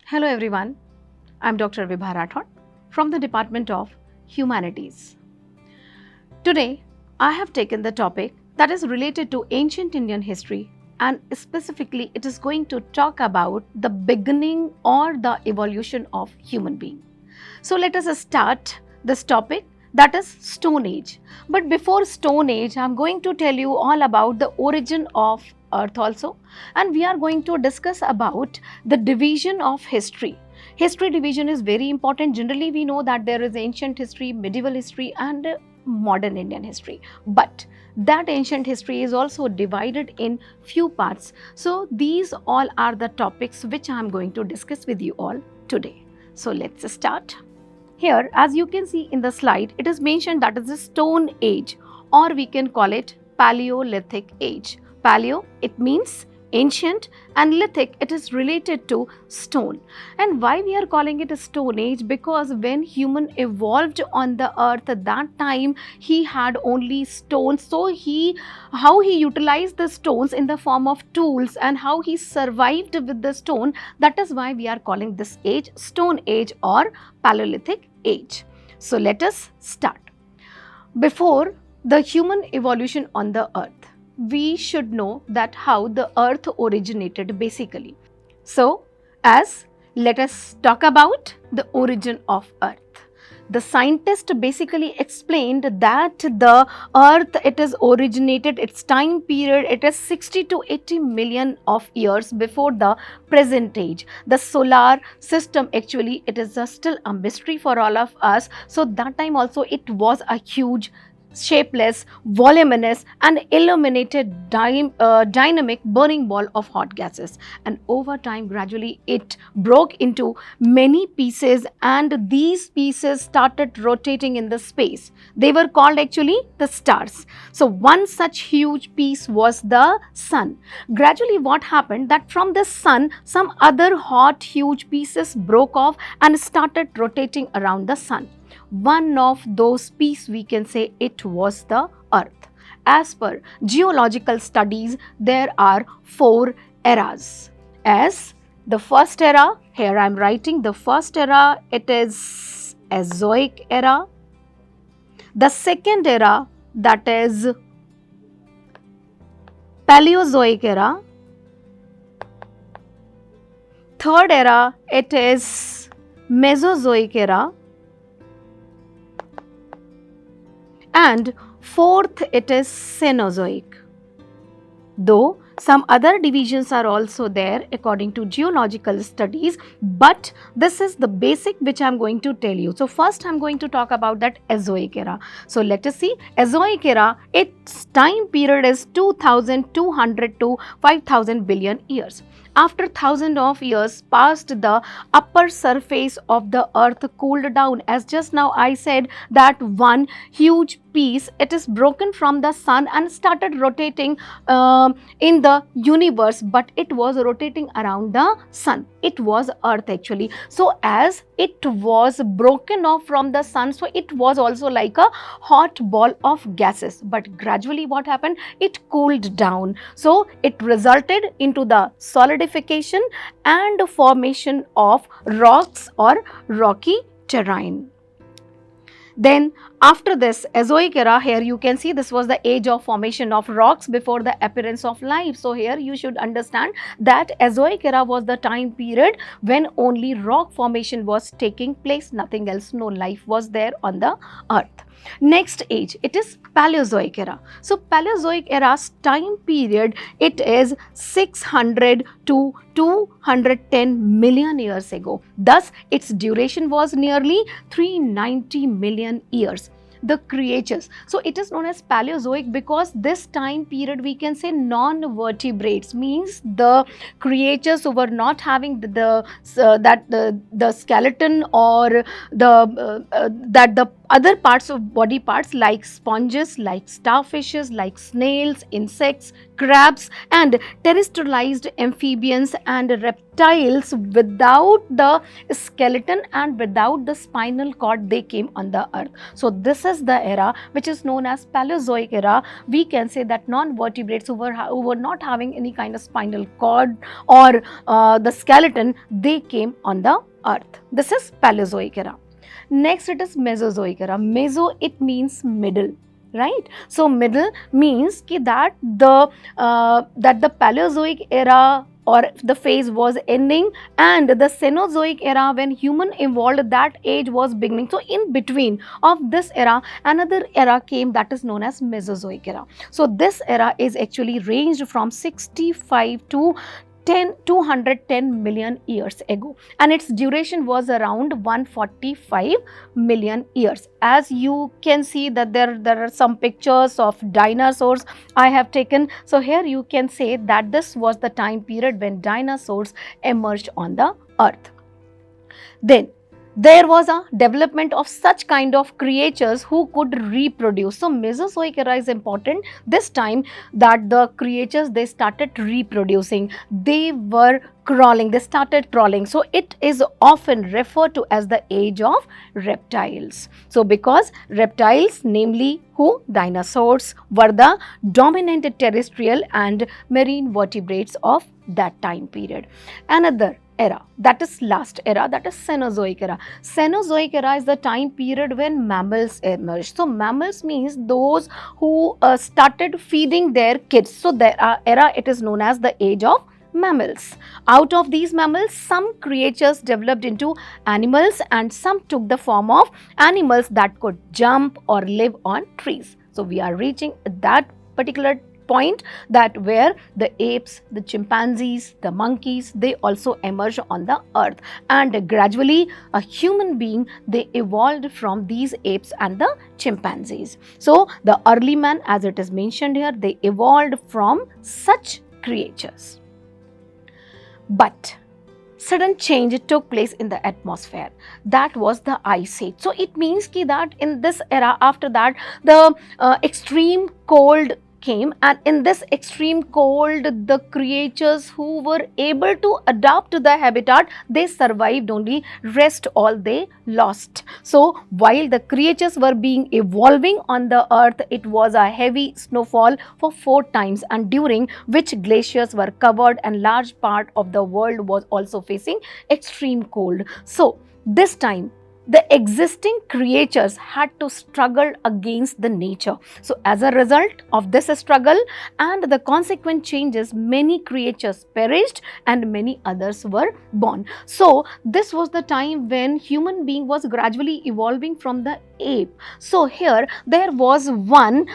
Hello everyone, I'm Dr. Vibha Rathod from the Department of Humanities. Today, I have taken the topic that is related to ancient Indian history, and specifically it is going to talk about the beginning or the evolution of human being. So let us start this topic, that is Stone Age. But before Stone Age, I'm going to tell you all about the origin of Earth also, and we are going to discuss about the division of history. History division is very important. Generally, we know that there is ancient history, medieval history, and modern Indian history. But that ancient history is also divided in few parts. So these all are the topics which I am going to discuss with you all today. So let's start. Here, as you can see in the slide, it is mentioned that is the Stone Age, or we can call it Paleolithic Age. Paleo, it means ancient, and lithic, it is related to stone. And why we are calling it a Stone Age? Because when human evolved on the earth at that time, he had only stones. So how he utilized the stones in the form of tools and how he survived with the stone, that is why we are calling this age Stone Age or Paleolithic Age. So let us start. Before the human evolution on the earth, we should know that how the earth originated basically. So, let us talk about the origin of earth. The scientist basically explained that the earth, it is originated, its time period, it is 60 to 80 million of years before the present age. The solar system, actually it is still a mystery for all of us. So that time also it was a huge, shapeless, voluminous and illuminated dynamic burning ball of hot gases, and over time gradually it broke into many pieces, and these pieces started rotating in the space. They were called actually the stars. So one such huge piece was the sun. Gradually what happened, that from the sun some other hot huge pieces broke off and started rotating around the sun. One of those pieces, we can say it was the earth. As per geological studies, there are 4 eras. As the first era, here I am writing the first era, it is Azoic era. The second era, that is Paleozoic era. Third era, it is Mesozoic era. And fourth, it is Cenozoic. Though some other divisions are also there according to geological studies, but this is the basic which I am going to tell you. So first I am going to talk about that Azoic era. So let us see. Azoic era, its time period is 2200 to 5000 billion years. After thousands of years passed, the upper surface of the earth cooled down. As just now I said that one huge piece, it is broken from the sun and started rotating in the universe, but it was rotating around the sun. It was earth actually. So as it was broken off from the sun, so it was also like a hot ball of gases, but gradually what happened, it cooled down. So it resulted into the solidification and formation of rocks or rocky terrain. Then after this Azoic era, here you can see this was the age of formation of rocks before the appearance of life. So here you should understand that Azoic era was the time period when only rock formation was taking place, nothing else, no life was there on the earth. Next age, it is Paleozoic era. So Paleozoic era's time period, it is 600 to 210 million years ago. Thus its duration was nearly 390 million years. The creatures, so it is known as Paleozoic because this time period we can say non-vertebrates, means the creatures who were not having the skeleton or the other parts of body parts like sponges, like starfishes, like snails, insects, crabs, and terrestrialized amphibians and reptiles without the skeleton and without the spinal cord, they came on the earth. So this is the era which is known as Paleozoic era. We can say that non-vertebrates who were not having any kind of spinal cord or the skeleton, they came on the earth. This is Paleozoic era. Next, it is Mesozoic era. Meso, it means middle, right? So middle means that the Paleozoic era or the phase was ending, and the Cenozoic era, when human evolved, that age was beginning. So in between of this era, another era came that is known as Mesozoic era. So this era is actually ranged from 65 to 210 million years ago, and its duration was around 145 million years. As you can see that there are some pictures of dinosaurs I have taken. So here you can say that this was the time period when dinosaurs emerged on the earth. Then there was a development of such kind of creatures who could reproduce. So Mesozoic era is important. This time that the creatures, they started reproducing. They were crawling. They started crawling. So it is often referred to as the age of reptiles. So because reptiles, namely who? Dinosaurs, were the dominant terrestrial and marine vertebrates of that time period. Another era, that is last era, that is Cenozoic era. Cenozoic era is the time period when mammals emerged. So mammals means those who started feeding their kids. So their era, it is known as the age of mammals. Out of these mammals, some creatures developed into animals and some took the form of animals that could jump or live on trees. So we are reaching that particular point that where the apes, the chimpanzees, the monkeys, they also emerged on the earth, and gradually a human being, they evolved from these apes and the chimpanzees. So the early man, as it is mentioned here, they evolved from such creatures. But sudden change took place in the atmosphere. That was the ice age. So it means that in this era, after that, the extreme cold came, and in this extreme cold, the creatures who were able to adapt to the habitat, they survived only, rest all they lost. So while the creatures were being evolving on the earth, it was a heavy snowfall for 4 times, and during which glaciers were covered and large part of the world was also facing extreme cold. So this time the existing creatures had to struggle against the nature. So as a result of this struggle and the consequent changes, many creatures perished and many others were born. So this was the time when human being was gradually evolving from the ape. So here there was one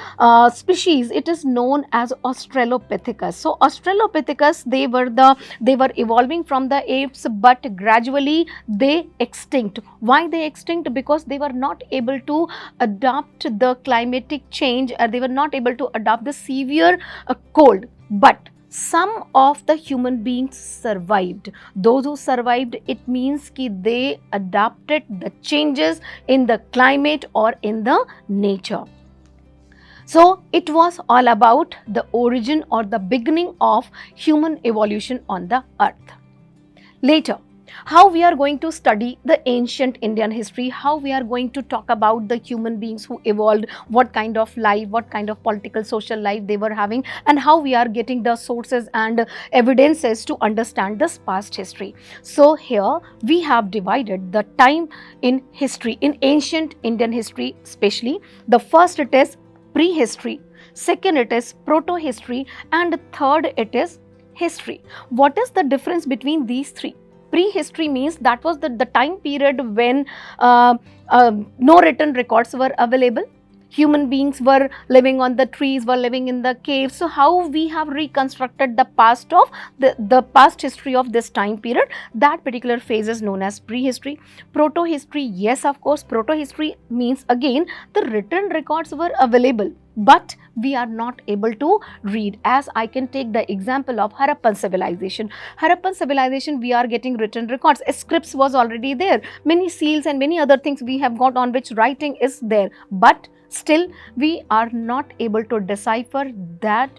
species, it is known as Australopithecus. So Australopithecus, they were evolving from the apes, but gradually they extinct. Why they extinct? Because they were not able to adapt the climatic change, or they were not able to adapt the severe cold. But some of the human beings survived. Those who survived, it means that they adapted the changes in the climate or in the nature. So it was all about the origin or the beginning of human evolution on the earth. Later, how we are going to study the ancient Indian history, how we are going to talk about the human beings who evolved, what kind of life, what kind of political, social life they were having, and how we are getting the sources and evidences to understand this past history. So here we have divided the time in history, in ancient Indian history especially. The first, it is prehistory, second it is proto-history, and third it is history. What is the difference between these three? Prehistory means that was the time period when no written records were available. Human beings were living on the trees, were living in the caves. So how we have reconstructed the past of the past history of this time period, that particular phase is known as prehistory. Proto-history, yes, of course, proto-history means again the written records were available, but we are not able to read. As I can take the example of Harappan civilization. Harappan civilization, we are getting written records. Scripts was already there. Many seals and many other things we have got on which writing is there. But still, we are not able to decipher that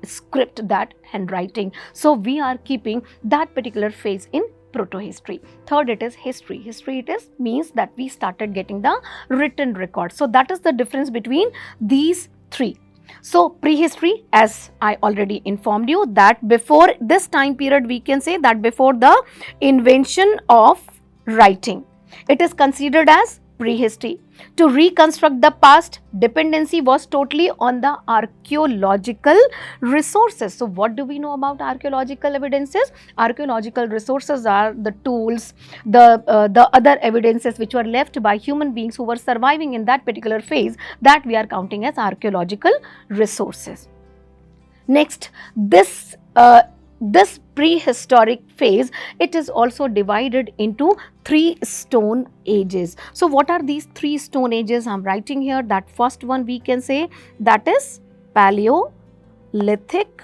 script, that handwriting. So we are keeping that particular phase in proto-history. Third, it is history. History, it is means that we started getting the written record. So that is the difference between these three. So prehistory, as I already informed you, that before this time period, we can say that before the invention of writing, it is considered as prehistory. To reconstruct the past, dependency was totally on the archaeological resources. So what do we know about archaeological evidences? Archaeological resources are the tools, the other evidences which were left by human beings who were surviving in that particular phase, that we are counting as archaeological resources. Next, this prehistoric phase, it is also divided into 3 stone ages. So what are these 3 stone ages? I'm writing here that first one we can say that is Paleolithic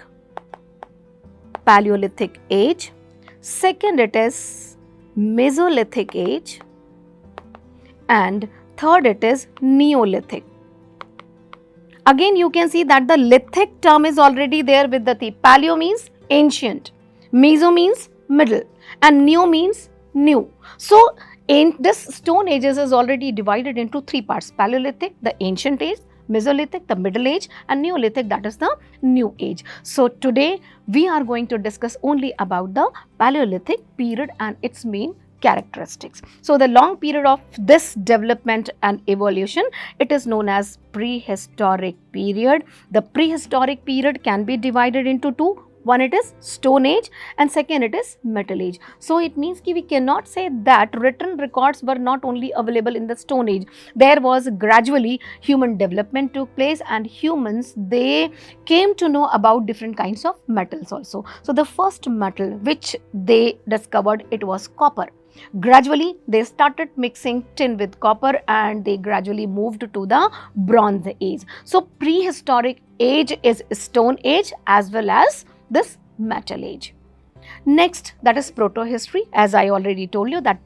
age. Second, it is Mesolithic age. And third, it is Neolithic. Again, you can see that the lithic term is already there with the T. Paleo means ancient, Meso means middle, and Neo means new. So, in this stone ages is already divided into 3 parts: Paleolithic, the ancient age; Mesolithic, the middle age; and Neolithic, that is the new age. So, today we are going to discuss only about the Paleolithic period and its main characteristics. So, the long period of this development and evolution, it is known as prehistoric period. The prehistoric period can be divided into 2. One, it is stone age, and second, it is metal age. So it means that we cannot say that written records were not only available in the stone age. There was gradually human development took place, and humans, they came to know about different kinds of metals also. So the first metal which they discovered, it was copper. Gradually, they started mixing tin with copper, and they gradually moved to the Bronze Age. So prehistoric age is stone age as well as this metal-age. Next, that is proto-history. As I already told you, that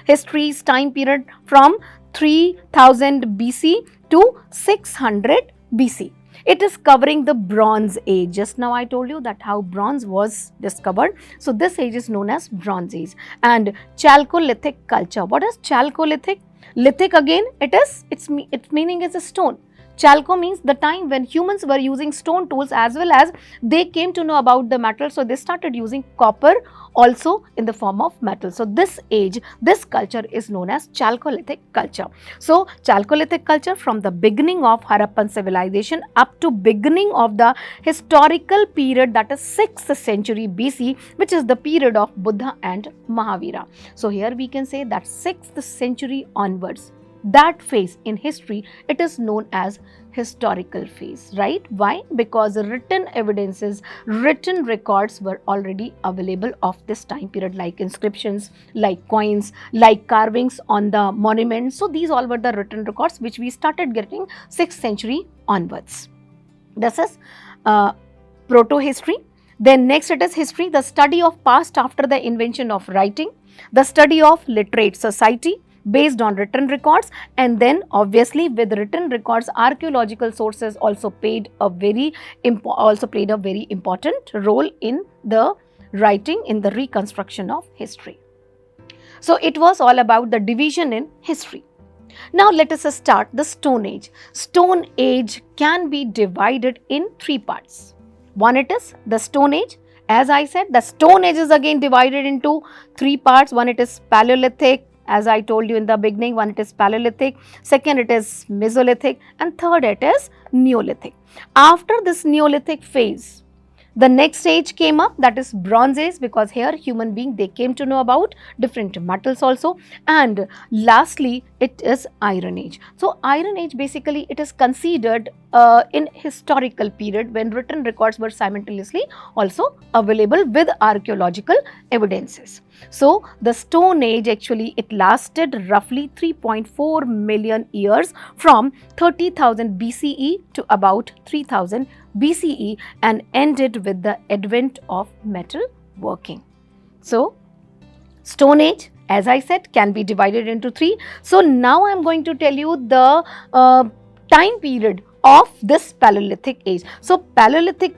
history's time period from 3000 BC to 600 BC. It is covering the Bronze Age. Just now I told you that how bronze was discovered. So this age is known as Bronze Age. And Chalcolithic culture. What is Chalcolithic? Lithic, again, its meaning is a stone. Chalco means the time when humans were using stone tools, as well as they came to know about the metal. So they started using copper also in the form of metal. So this age, this culture is known as Chalcolithic culture. So Chalcolithic culture, from the beginning of Harappan civilization up to beginning of the historical period, that is 6th century BC, which is the period of Buddha and Mahavira. So here we can say that 6th century onwards, that phase in history, it is known as historical phase, right? Why? Because written evidences, written records were already available of this time period, like inscriptions, like coins, like carvings on the monuments. So these all were the written records which we started getting 6th century onwards. This is proto-history. Then next, it is history, the study of past after the invention of writing, the study of literate society based on written records. And then obviously with written records, archaeological sources also played a very important role in the writing, in the reconstruction of history. So it was all about the division in history. Now let us start the Stone Age. Stone Age can be divided in 3 parts. One, it is the Stone Age. As I said, the Stone Age is again divided into 3 parts. One, it is Paleolithic. As I told you in the beginning, one, it is Paleolithic, second, it is Mesolithic, and third, it is Neolithic. After this Neolithic phase, the next age came up, that is Bronze Age, because here human beings, they came to know about different metals also. And lastly, it is Iron Age. So Iron Age, basically it is considered in historical period when written records were simultaneously also available with archaeological evidences. So the Stone Age actually it lasted roughly 3.4 million years from 30,000 BCE to about 3000 BCE and ended with the advent of metal working. So Stone Age, as I said, can be divided into three. So now I am going to tell you the time period of this Paleolithic age. So Paleolithic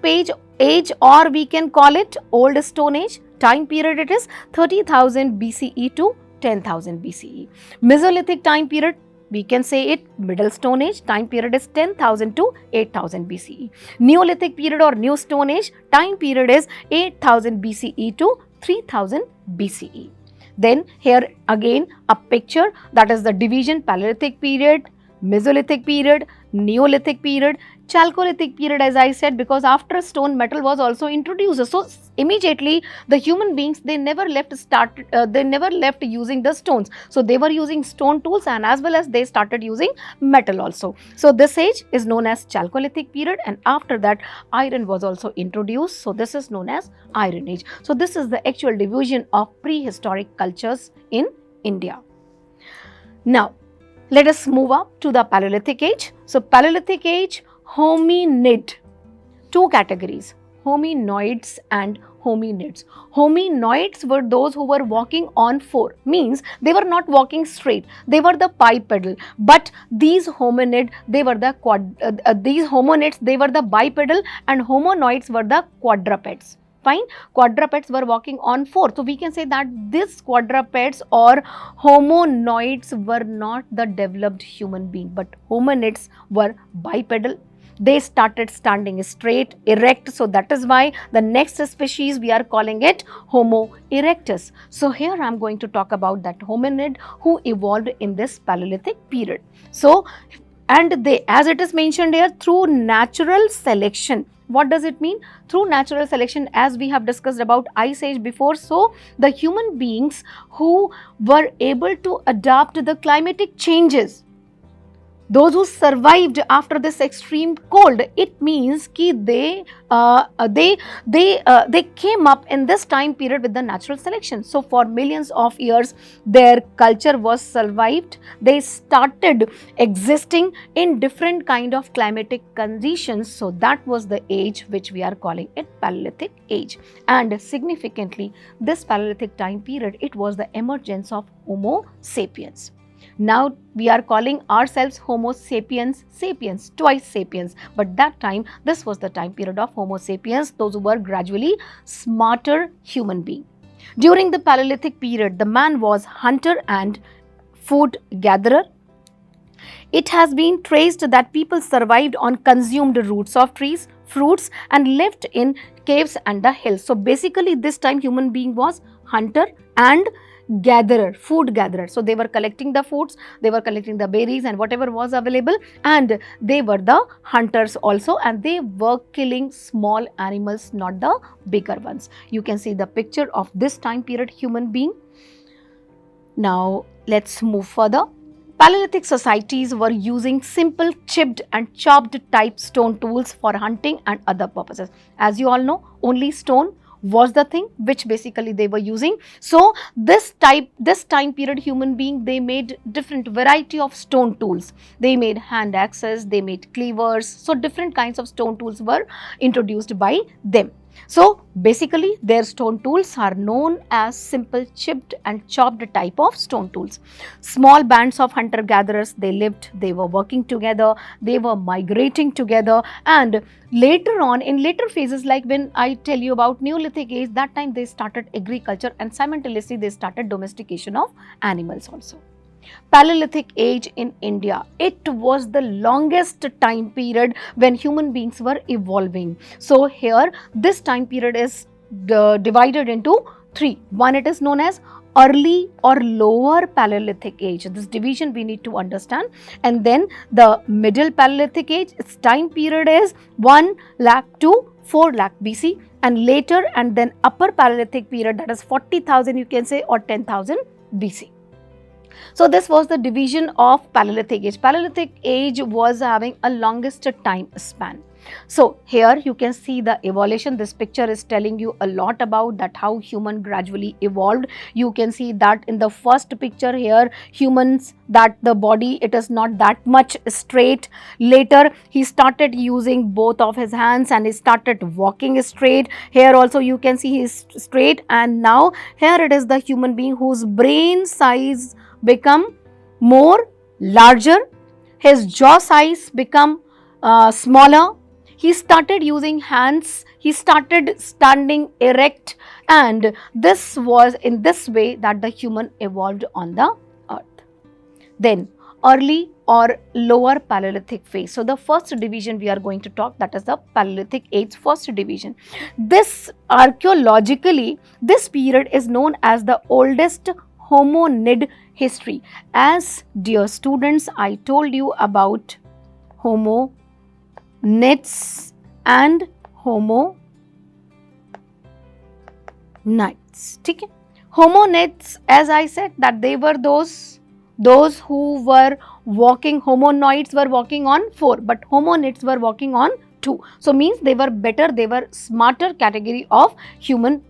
age, or we can call it Old Stone Age. Time period it is 30,000 BCE to 10,000 BCE. Mesolithic time period, we can say it Middle Stone Age. Time period is 10,000 to 8,000 BCE. Neolithic period or New Stone Age. Time period is 8,000 BCE to 3000 BCE. Then here again a picture, that is the division: Paleolithic period, Mesolithic period, Neolithic period, Chalcolithic period, as I said, because after stone, metal was also introduced. So immediately the human beings, they never left using the stones. So they were using stone tools, and as well as they started using metal also. So this age is known as Chalcolithic period, and after that iron was also introduced. So this is known as Iron Age. So this is the actual division of prehistoric cultures in India. Now let us move up to the Paleolithic age. So Paleolithic age, hominid, two categories, hominoids and hominids. Hominoids were those who were walking on four, means they were not walking straight, they were the bipedal. But these hominids, they were the bipedal, and hominoids were the quadrupeds. Fine, quadrupeds were walking on four. So we can say that these quadrupeds or hominoids were not the developed human being, but hominids were bipedal. They started standing straight, erect. So that is why the next species we are calling it Homo erectus. So here I am going to talk about that hominid who evolved in this Paleolithic period. So, and they, as it is mentioned here, through natural selection. What does it mean? Through natural selection, as we have discussed about Ice Age before. So the human beings who were able to adapt the climatic changes, those who survived after this extreme cold, it means ki they came up in this time period with the natural selection. So for millions of years their culture was survived. They started existing in different kind of climatic conditions. So that was the age which we are calling it Paleolithic age. And significantly, this Paleolithic time period, it was the emergence of Homo sapiens. Now we are calling ourselves Homo sapiens sapiens, twice sapiens, but that time this was the time period of Homo sapiens, those who were gradually smarter human being. During the Paleolithic period, the man was hunter and food gatherer. It has been traced that people survived on consumed roots of trees, fruits, and lived in caves and the hills. So basically this time human being was hunter and gatherer, food gatherer. So they were collecting the foods, they were collecting the berries and whatever was available, and they were the hunters also, and they were killing small animals, not the bigger ones. You can see the picture of this time period human being. Now let's move further. Paleolithic societies were using simple chipped and chopped type stone tools for hunting and other purposes. As you all know, only stone was the thing which basically they were using. So this time period human being, they made different variety of stone tools. They made hand axes, they made cleavers. So different kinds of stone tools were introduced by them. So basically their stone tools are known as simple chipped and chopped type of stone tools. Small bands of hunter-gatherers, they lived, they were working together, they were migrating together, and later on in later phases, like when I tell you about Neolithic age, that time they started agriculture and simultaneously they started domestication of animals also. Paleolithic age in India, it was the longest time period when human beings were evolving. So here this time period is divided into three. One, it is known as early or lower Paleolithic age. This division we need to understand. And then the middle Paleolithic age, its time period is 1 lakh to 4 lakh BC, and later and then upper Paleolithic period, that is 40,000 you can say, or 10,000 BC. So this was the division of Paleolithic age. Paleolithic age was having a longest time span. So here you can see the evolution. This picture is telling you a lot about that how human gradually evolved. You can see that in the first picture here, humans, that the body, it is not that much straight. Later he started using both of his hands and he started walking straight. Here also you can see he is straight, and now here it is the human being whose brain size become more larger, his jaw size become smaller. He started using hands, he started standing erect, and this was in this way that the human evolved on the earth. Then early or lower Paleolithic phase. So the first division we are going to talk, that is the Paleolithic age first division. This archaeologically, this period is known as the oldest hominid history. As dear students, I told you about hominids and hominids. Okay? Hominids, as I said, that they were those who were walking, hominoids were walking on 4, but hominids were walking on 2. So means they were better, they were smarter category of human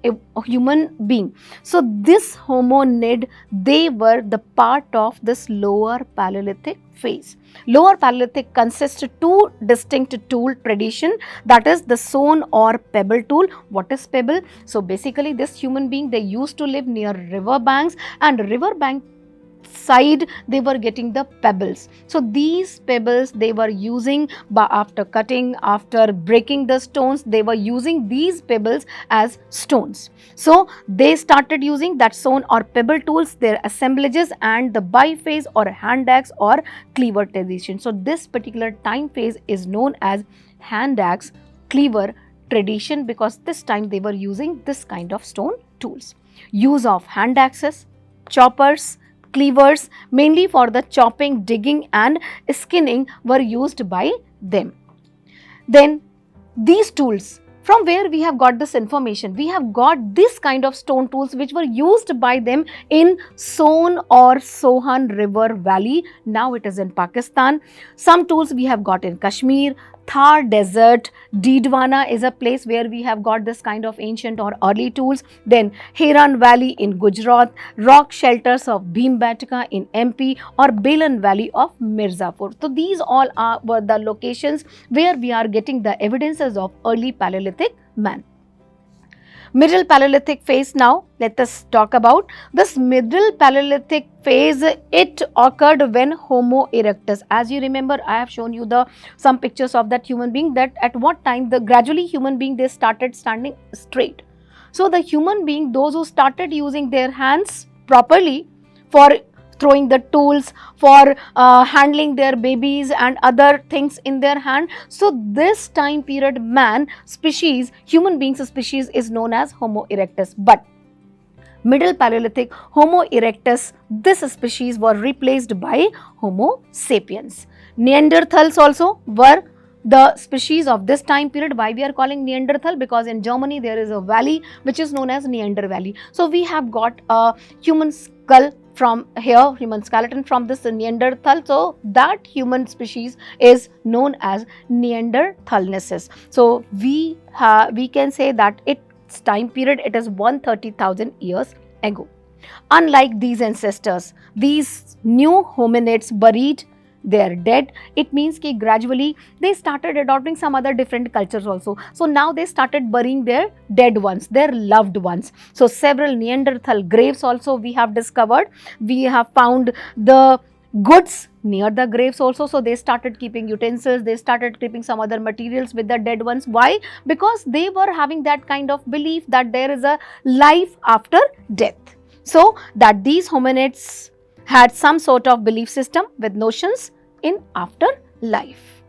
being. So this hominid, they were the part of this lower Paleolithic phase. Lower Paleolithic consists of 2 distinct tool tradition, that is the stone or pebble tool. What is pebble? So basically this human being, they used to live near river banks, and river bank side they were getting the pebbles. So these pebbles they were using after cutting, after breaking the stones, they were using these pebbles as stones. So they started using that stone or pebble tools, their assemblages, and the biface or hand axe or cleaver tradition. So this particular time phase is known as hand axe cleaver tradition, because this time they were using this kind of stone tools. Use of hand axes, choppers, cleavers, mainly for the chopping, digging and skinning, were used by them. Then these tools, from where we have got this information? We have got this kind of stone tools which were used by them in Son or Sohan river valley. Now it is in Pakistan. Some tools we have got in Kashmir, Thar desert, Didwana is a place where we have got this kind of ancient or early tools. Then Heran Valley in Gujarat, rock shelters of Bhimbetka in MP, or Belan Valley of Mirzapur. So these all were the locations where we are getting the evidences of early Paleolithic man. Middle Paleolithic phase now, let us talk about this middle Paleolithic phase. It occurred when Homo erectus, as you remember, I have shown you some pictures of that human being, that at what time the gradually human being, they started standing straight. So the human being, those who started using their hands properly for throwing the tools, for handling their babies and other things in their hand. So this time period man species, human beings species, is known as Homo erectus. But Middle Paleolithic Homo erectus, this species were replaced by Homo sapiens. Neanderthals also were the species of this time period. Why we are calling Neanderthal? Because in Germany there is a valley which is known as Neander Valley. So we have got a human skull from here, human skeleton from this Neanderthal. So that human species is known as Neanderthalensis. So we can say that its time period, it is 130,000 years ago. Unlike these ancestors, these new hominids buried their dead. It means that gradually they started adopting some other different cultures also. So now they started burying their dead ones, their loved ones. So several Neanderthal graves also we have discovered. We have found the goods near the graves also. So they started keeping utensils, they started keeping some other materials with the dead ones. Why? Because they were having that kind of belief that there is a life after death. So that these hominids had some sort of belief system with notions in afterlife.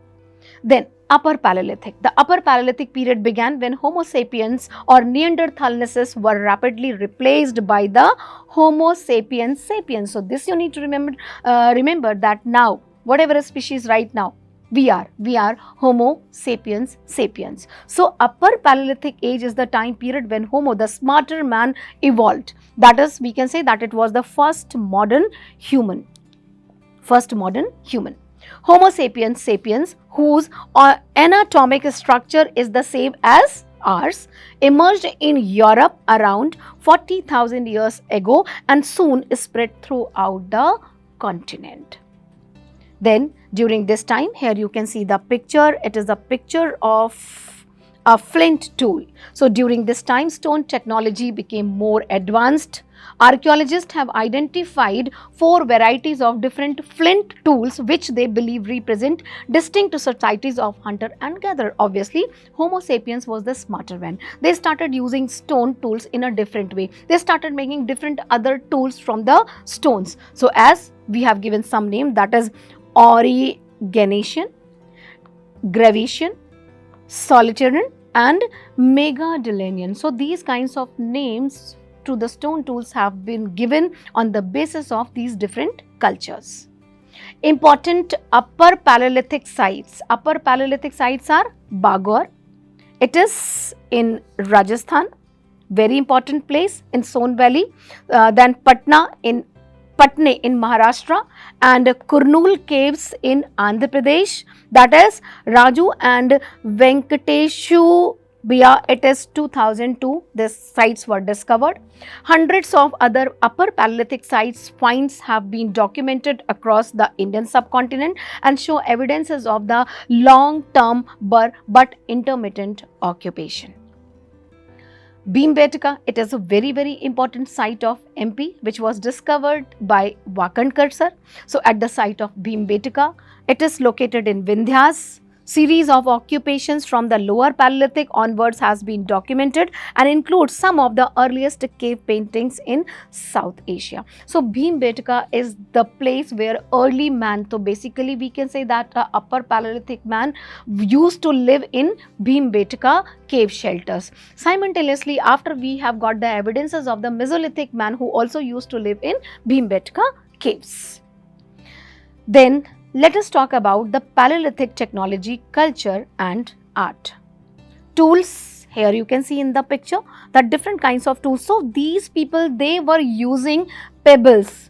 Then Upper Paleolithic. The Upper Paleolithic period began when Homo sapiens or Neanderthalensis were rapidly replaced by the Homo sapiens sapiens. So this you need to remember that now, whatever species right now, We are Homo sapiens sapiens. So upper Paleolithic age is the time period when Homo, the smarter man, evolved. That is, we can say that it was the first modern human. Homo sapiens sapiens, whose anatomic structure is the same as ours, emerged in Europe around 40,000 years ago and soon spread throughout the continent. Then during this time, here you can see the picture. It is a picture of a flint tool. So during this time, stone technology became more advanced. Archaeologists have identified 4 varieties of different flint tools which they believe represent distinct societies of hunter and gatherer. Obviously, Homo sapiens was the smarter one. They started using stone tools in a different way. They started making different other tools from the stones. So as we have given some name, that is origination, gravation, solitarian and megadelian. So these kinds of names to the stone tools have been given on the basis of these different cultures. Important upper Paleolithic sites. Upper Paleolithic sites are Bagor. It is in Rajasthan, very important place in Son Valley. Then Patne in Maharashtra, and Kurnool caves in Andhra Pradesh, that is Raju and Venkateshu. It is 2002, these sites were discovered. Hundreds of other upper Paleolithic sites finds have been documented across the Indian subcontinent and show evidences of the long-term but intermittent occupation. Bhimbetka, it is a very important site of MP which was discovered by Vakankar sir. So at the site of Bhimbetka, it is located in Vindhyas. Series of occupations from the lower Paleolithic onwards has been documented and includes some of the earliest cave paintings in South Asia. So Bhimbetka is the place where early man, so basically we can say that the upper Paleolithic man used to live in Bhimbetka cave shelters. Simultaneously, after we have got the evidences of the Mesolithic man who also used to live in Bhimbetka caves. Then let us talk about the Paleolithic technology, culture and art. Tools, here you can see in the picture that different kinds of tools. So these people, they were using pebbles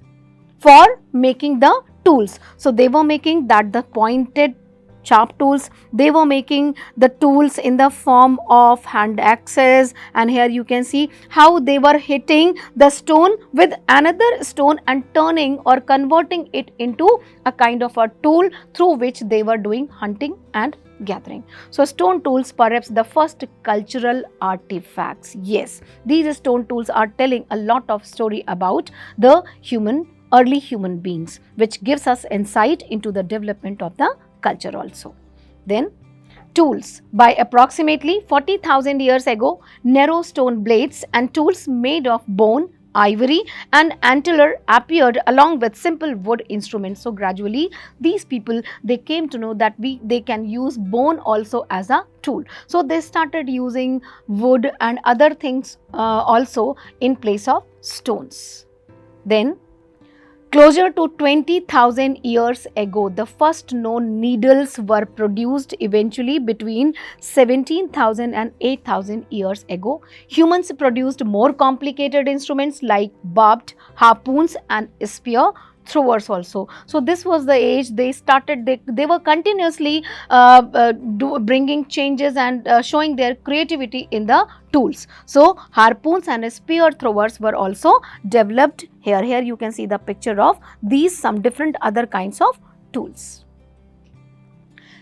for making the tools. So they were making that the pointed sharp tools. They were making the tools in the form of hand axes, and here you can see how they were hitting the stone with another stone and turning or converting it into a kind of a tool through which they were doing hunting and gathering. So stone tools, perhaps the first cultural artifacts. Yes, these stone tools are telling a lot of story about the early human beings, which gives us insight into the development of the culture also. Then tools. By approximately 40,000 years ago, narrow stone blades and tools made of bone, ivory and antler appeared along with simple wood instruments. So gradually these people, they came to know that they can use bone also as a tool. So they started using wood and other things also in place of stones. Then closer to 20,000 years ago, the first known needles were produced eventually between 17,000 and 8,000 years ago. Humans produced more complicated instruments like barbed harpoons and spear throwers also. So this was the age they started, they were continuously bringing changes and showing their creativity in the tools. So harpoons and spear throwers were also developed. Here you can see the picture of these, some different other kinds of tools.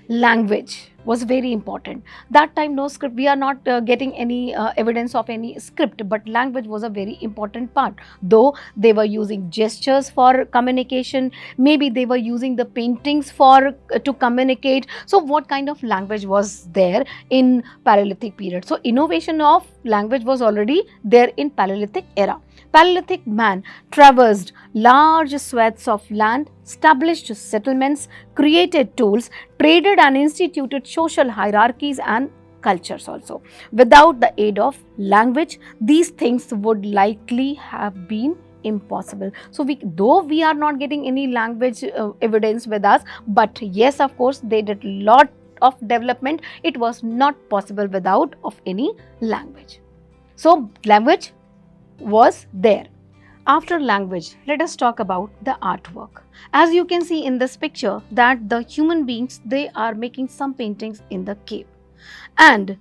Language was very important. That time no script, we are not getting any evidence of any script, but language was a very important part. Though they were using gestures for communication, maybe they were using the paintings for to communicate. So what kind of language was there in Paleolithic period? So innovation of language was already there in Paleolithic era. Paleolithic man traversed large swaths of land, established settlements, created tools, traded and instituted social hierarchies and cultures also. Without the aid of language, these things would likely have been impossible. So though we are not getting any language evidence with us, but yes, of course, they did lot of development. It was not possible without of any language. So language was there. After language, let us talk about the artwork. As you can see in this picture that the human beings, they are making some paintings in the cave. And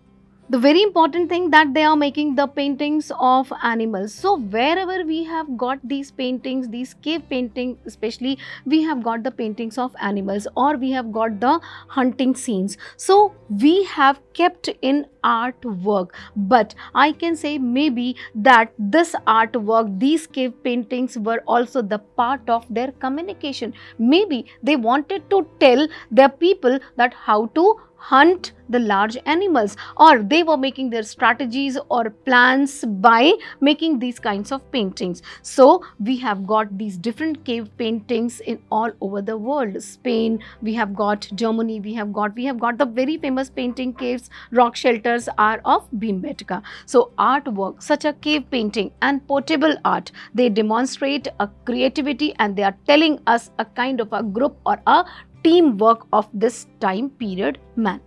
the very important thing that they are making the paintings of animals. So wherever we have got these paintings, these cave paintings especially, we have got the paintings of animals or we have got the hunting scenes. So we have kept in artwork, but I can say maybe that this artwork, these cave paintings were also the part of their communication. Maybe they wanted to tell their people that how to hunt the large animals, or they were making their strategies or plans by making these kinds of paintings. So we have got these different cave paintings in all over the world. Spain, we have got Germany, we have got the very famous painting caves, rock shelters are of Bhimbetka. So artwork, such a cave painting and portable art, they demonstrate a creativity and they are telling us a kind of a group or a teamwork of this time period man.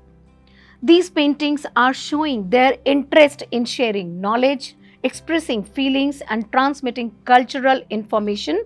These paintings are showing their interest in sharing knowledge, expressing feelings and transmitting cultural information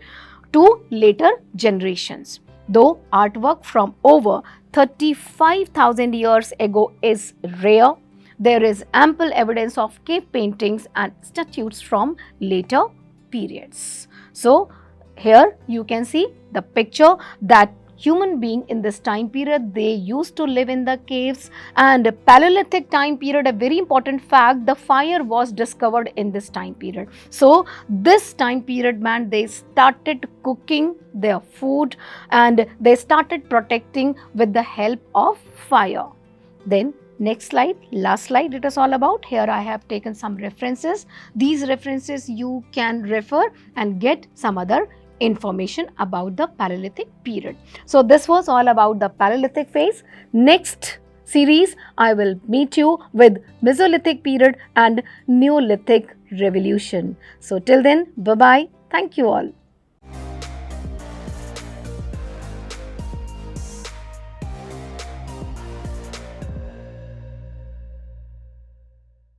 to later generations. Though artwork from over 35,000 years ago is rare, there is ample evidence of cave paintings and statues from later periods. So here you can see the picture that human being in this time period, they used to live in the caves. And Paleolithic time period, a very important fact, the fire was discovered in this time period. So this time period man, they started cooking their food and they started protecting with the help of fire. Then next slide, last slide, it is all about. Here I have taken some references. These references you can refer and get some other information about the Paleolithic period. So this was all about the Paleolithic phase. Next series, I will meet you with Mesolithic period and Neolithic revolution. So till then, bye-bye. Thank you all.